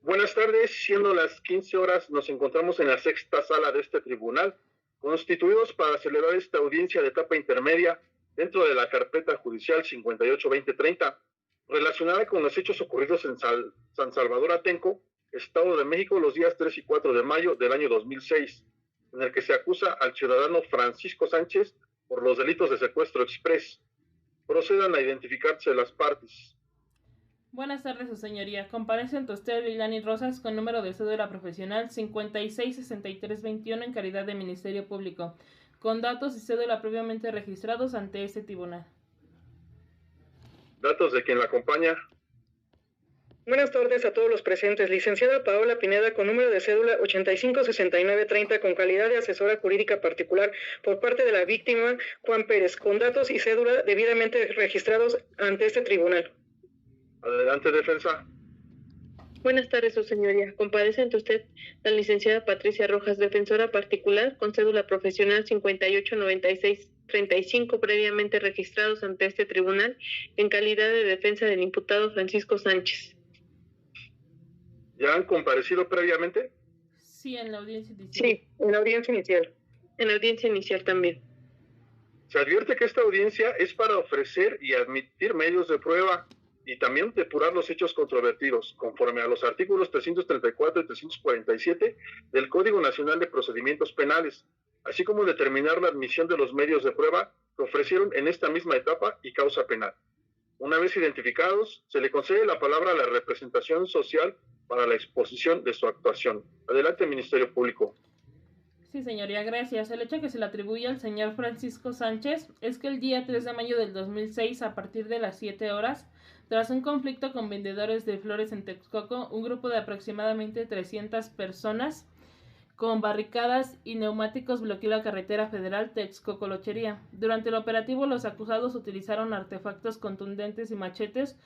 Buenas tardes, siendo las 15 horas, nos encontramos en la sexta sala de este tribunal, constituidos para celebrar esta audiencia de etapa intermedia dentro de la carpeta judicial 58-2030, relacionada con los hechos ocurridos en San Salvador Atenco, Estado de México, los días 3 y 4 de mayo del año 2006, en el que se acusa al ciudadano Francisco Sánchez por los delitos de secuestro express. Procedan a identificarse las partes. Buenas tardes, su señoría. Comparece ante usted Liliani Rosas con número de cédula profesional 566321 en calidad de Ministerio Público, con datos y cédula previamente registrados ante este tribunal. Datos de quien la acompaña. Buenas tardes a todos los presentes. Licenciada Paola Pineda, con número de cédula 856930, con calidad de asesora jurídica particular por parte de la víctima Juan Pérez, con datos y cédula debidamente registrados ante este tribunal. Adelante, defensa. Buenas tardes, su señoría. Comparece ante usted la licenciada Patricia Rojas, defensora particular, con cédula profesional 589635, previamente registrados ante este tribunal en calidad de defensa del imputado Francisco Sánchez. ¿Ya han comparecido previamente? Sí, en la audiencia inicial. Sí, en la audiencia inicial. En la audiencia inicial también. Se advierte que esta audiencia es para ofrecer y admitir medios de prueba y también depurar los hechos controvertidos, conforme a los artículos 334 y 347 del Código Nacional de Procedimientos Penales, así como determinar la admisión de los medios de prueba que ofrecieron en esta misma etapa y causa penal. Una vez identificados, se le concede la palabra a la representación social para la exposición de su actuación. Adelante, Ministerio Público. Sí, señoría, gracias. El hecho que se le atribuye al señor Francisco Sánchez es que el día 3 de mayo del 2006, a partir de las 7 horas, tras un conflicto con vendedores de flores en Texcoco, un grupo de aproximadamente 300 personas con barricadas y neumáticos bloqueó la carretera federal Texcoco-Lochería. Durante el operativo, los acusados utilizaron artefactos contundentes y machetes,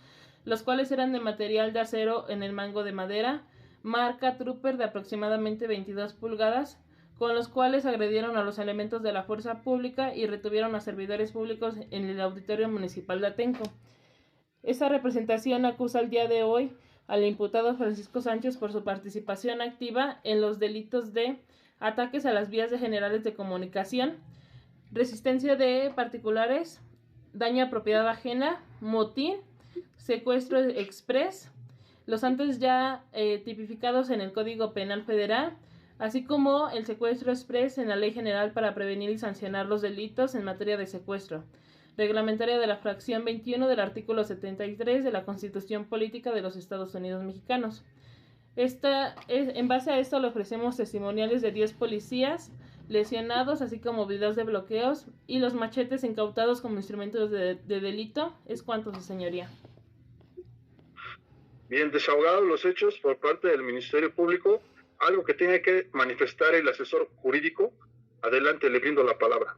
los cuales eran de material de acero en el mango de madera, marca Trooper de aproximadamente 22 pulgadas, con los cuales agredieron a los elementos de la fuerza pública y retuvieron a servidores públicos en el Auditorio Municipal de Atenco. Esta representación acusa al día de hoy al imputado Francisco Sánchez por su participación activa en los delitos de ataques a las vías generales de comunicación, resistencia de particulares, daño a propiedad ajena, motín, secuestro express, los antes ya tipificados en el Código Penal Federal, así como el secuestro express en la Ley General para prevenir y sancionar los delitos en materia de secuestro, reglamentaria de la fracción 21 del artículo 73 de la Constitución Política de los Estados Unidos Mexicanos. En base a esto le ofrecemos testimoniales de 10 policías lesionados, así como videos de bloqueos y los machetes incautados como instrumentos de delito. Es cuanto, su señoría. Bien, desahogados los hechos por parte del Ministerio Público, algo que tiene que manifestar el asesor jurídico. Adelante, le brindo la palabra.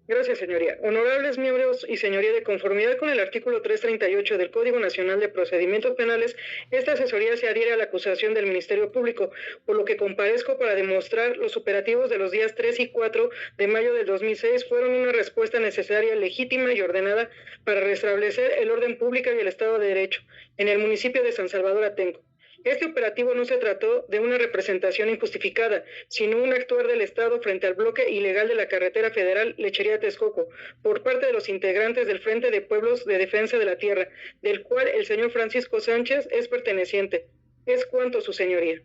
Gracias, señoría. Honorables miembros y señoría, de conformidad con el artículo 338 del Código Nacional de Procedimientos Penales, esta asesoría se adhiere a la acusación del Ministerio Público, por lo que comparezco para demostrar los operativos de los días 3 y 4 de mayo del 2006 fueron una respuesta necesaria, legítima y ordenada para restablecer el orden público y el Estado de Derecho en el municipio de San Salvador Atenco. Este operativo no se trató de una representación injustificada, sino un actuar del Estado frente al bloque ilegal de la carretera federal Lechería-Texcoco, por parte de los integrantes del Frente de Pueblos de Defensa de la Tierra, del cual el señor Francisco Sánchez es perteneciente. Es cuanto, su señoría.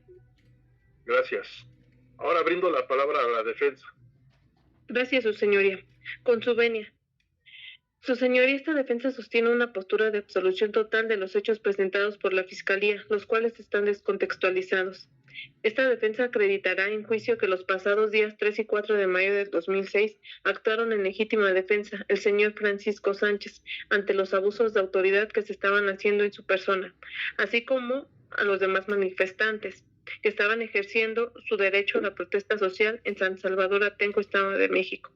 Gracias. Ahora brindo la palabra a la defensa. Gracias, su señoría. Con su venia. Su señoría, esta defensa sostiene una postura de absolución total de los hechos presentados por la Fiscalía, los cuales están descontextualizados. Esta defensa acreditará en juicio que los pasados días 3 y 4 de mayo del 2006 actuaron en legítima defensa el señor Francisco Sánchez ante los abusos de autoridad que se estaban haciendo en su persona, así como a los demás manifestantes que estaban ejerciendo su derecho a la protesta social en San Salvador Atenco, Estado de México.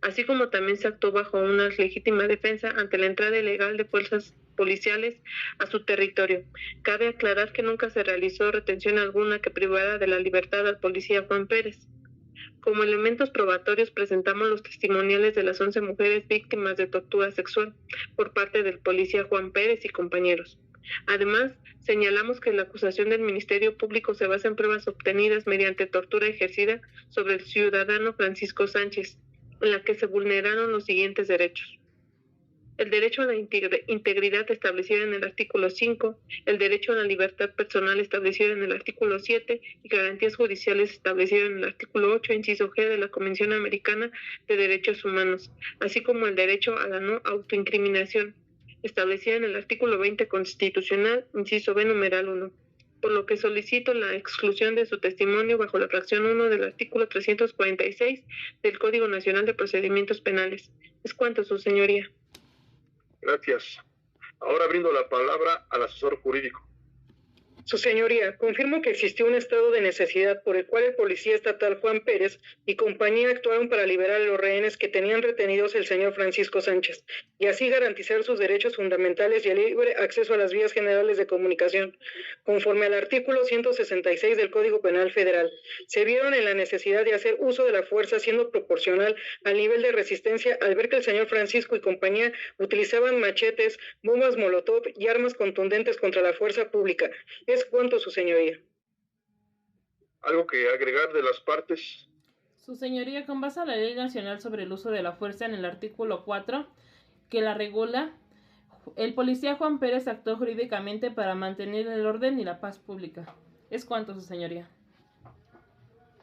Así como también se actuó bajo una legítima defensa ante la entrada ilegal de fuerzas policiales a su territorio. Cabe aclarar que nunca se realizó retención alguna que privara de la libertad al policía Juan Pérez. Como elementos probatorios presentamos los testimoniales de las 11 mujeres víctimas de tortura sexual por parte del policía Juan Pérez y compañeros. Además, señalamos que la acusación del Ministerio Público se basa en pruebas obtenidas mediante tortura ejercida sobre el ciudadano Francisco Sánchez, en la que se vulneraron los siguientes derechos: el derecho a la integridad establecido en el artículo 5, el derecho a la libertad personal establecido en el artículo 7 y garantías judiciales establecido en el artículo 8, inciso G de la Convención Americana de Derechos Humanos, así como el derecho a la no autoincriminación, establecida en el artículo 20 constitucional, inciso B, numeral 1. Por lo que solicito la exclusión de su testimonio bajo la fracción 1 del artículo 346 del Código Nacional de Procedimientos Penales. Es cuanto, su señoría. Gracias. Ahora brindo la palabra al asesor jurídico. Su señoría, confirmo que existió un estado de necesidad por el cual el policía estatal Juan Pérez y compañía actuaron para liberar a los rehenes que tenían retenidos el señor Francisco Sánchez y así garantizar sus derechos fundamentales y el libre acceso a las vías generales de comunicación. Conforme al artículo 166 del Código Penal Federal, se vieron en la necesidad de hacer uso de la fuerza siendo proporcional al nivel de resistencia al ver que el señor Francisco y compañía utilizaban machetes, bombas molotov y armas contundentes contra la fuerza pública. Es cuanto, su señoría. ¿Algo que agregar de las partes? Su señoría, con base a la Ley Nacional sobre el Uso de la Fuerza en el artículo 4, que la regula, el policía Juan Pérez actuó jurídicamente para mantener el orden y la paz pública. Es cuanto, su señoría.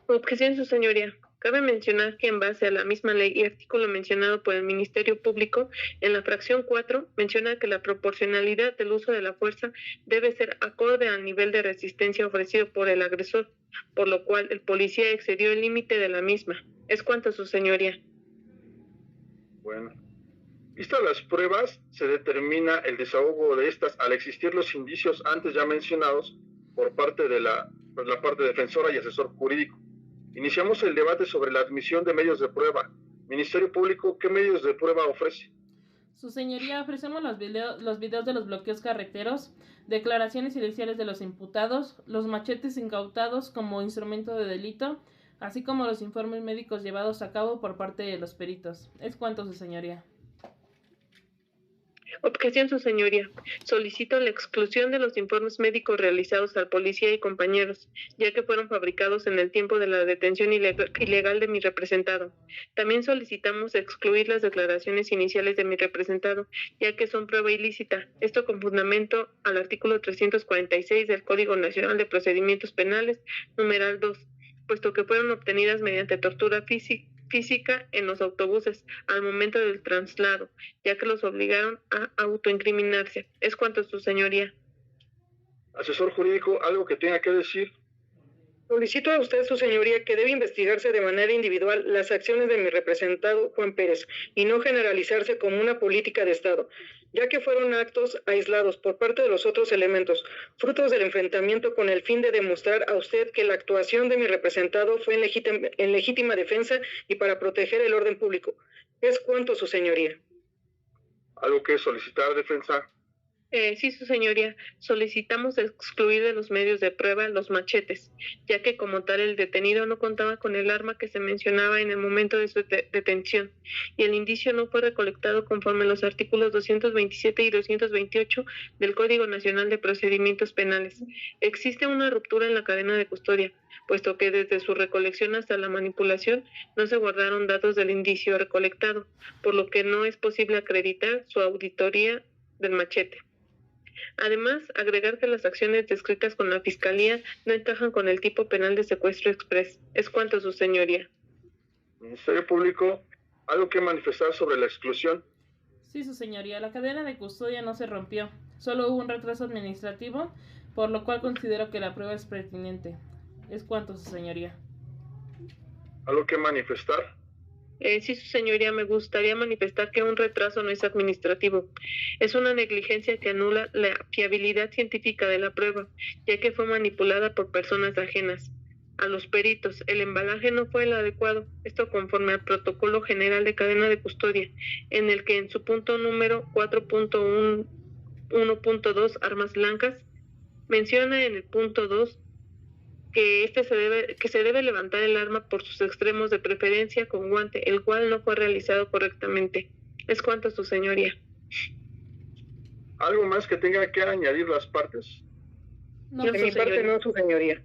Objeción, su señoría. Cabe mencionar que en base a la misma ley y artículo mencionado por el Ministerio Público, en la fracción 4 menciona que la proporcionalidad del uso de la fuerza debe ser acorde al nivel de resistencia ofrecido por el agresor, por lo cual el policía excedió el límite de la misma. Es cuanto, su señoría. Bueno. Vistas las pruebas, se determina el desahogo de estas al existir los indicios antes ya mencionados por parte de la parte defensora y asesor jurídico. Iniciamos el debate sobre la admisión de medios de prueba. Ministerio Público, ¿qué medios de prueba ofrece? Su señoría, ofrecemos los videos de los bloqueos carreteros, declaraciones iniciales de los imputados, los machetes incautados como instrumento de delito, así como los informes médicos llevados a cabo por parte de los peritos. Es cuanto, su señoría. Objeción, su señoría. Solicito la exclusión de los informes médicos realizados al policía y compañeros, ya que fueron fabricados en el tiempo de la detención ilegal de mi representado. También solicitamos excluir las declaraciones iniciales de mi representado, ya que son prueba ilícita. Esto con fundamento al artículo 346 del Código Nacional de Procedimientos Penales, numeral 2, puesto que fueron obtenidas mediante tortura física en los autobuses al momento del traslado, ya que los obligaron a autoincriminarse. Es cuanto, su señoría. Asesor jurídico, ¿algo que tenga que decir? Solicito a usted, su señoría, que debe investigarse de manera individual las acciones de mi representado Juan Pérez y no generalizarse como una política de Estado, ya que fueron actos aislados por parte de los otros elementos, frutos del enfrentamiento con el fin de demostrar a usted que la actuación de mi representado fue en legítima defensa y para proteger el orden público. Es cuanto, su señoría. ¿Algo que solicitar, defensa? Sí, su señoría. Solicitamos excluir de los medios de prueba los machetes, ya que como tal el detenido no contaba con el arma que se mencionaba en el momento de su detención, y el indicio no fue recolectado conforme a los artículos 227 y 228 del Código Nacional de Procedimientos Penales. Existe una ruptura en la cadena de custodia, puesto que desde su recolección hasta la manipulación no se guardaron datos del indicio recolectado, por lo que no es posible acreditar su auditoría del machete. Además, agregar que las acciones descritas con la Fiscalía no encajan con el tipo penal de secuestro express. Es cuanto, su señoría. Ministerio Público, ¿algo que manifestar sobre la exclusión? Sí, su señoría. La cadena de custodia no se rompió. Solo hubo un retraso administrativo, por lo cual considero que la prueba es pertinente. Es cuanto, su señoría. ¿Algo que manifestar? Sí, su señoría, me gustaría manifestar que un retraso no es administrativo. Es una negligencia que anula la fiabilidad científica de la prueba, ya que fue manipulada por personas ajenas. A los peritos, el embalaje no fue el adecuado, esto conforme al Protocolo General de Cadena de Custodia, en el que en su punto número 4.1.2, armas blancas, menciona en el punto 2 que se debe levantar el arma por sus extremos, de preferencia con guante, el cual no fue realizado correctamente. Es cuanto, su señoría. ¿Algo más que tenga que añadir las partes? No, De mi parte no, su señoría.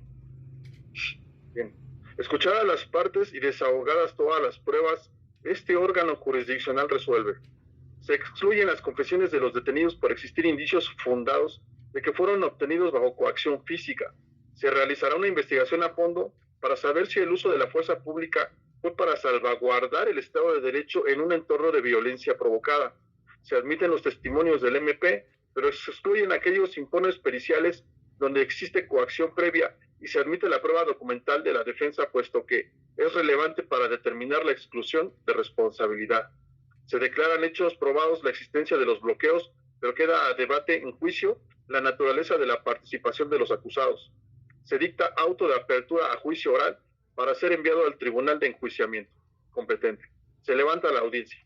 Bien. Escuchadas las partes y desahogadas todas las pruebas, este órgano jurisdiccional resuelve. Se excluyen las confesiones de los detenidos por existir indicios fundados de que fueron obtenidos bajo coacción física. Se realizará una investigación a fondo para saber si el uso de la fuerza pública fue para salvaguardar el Estado de Derecho en un entorno de violencia provocada. Se admiten los testimonios del MP, pero se excluyen aquellos informes periciales donde existe coacción previa y se admite la prueba documental de la defensa, puesto que es relevante para determinar la exclusión de responsabilidad. Se declaran hechos probados la existencia de los bloqueos, pero queda a debate en juicio la naturaleza de la participación de los acusados. Se dicta auto de apertura a juicio oral para ser enviado al tribunal de enjuiciamiento competente. Se levanta la audiencia.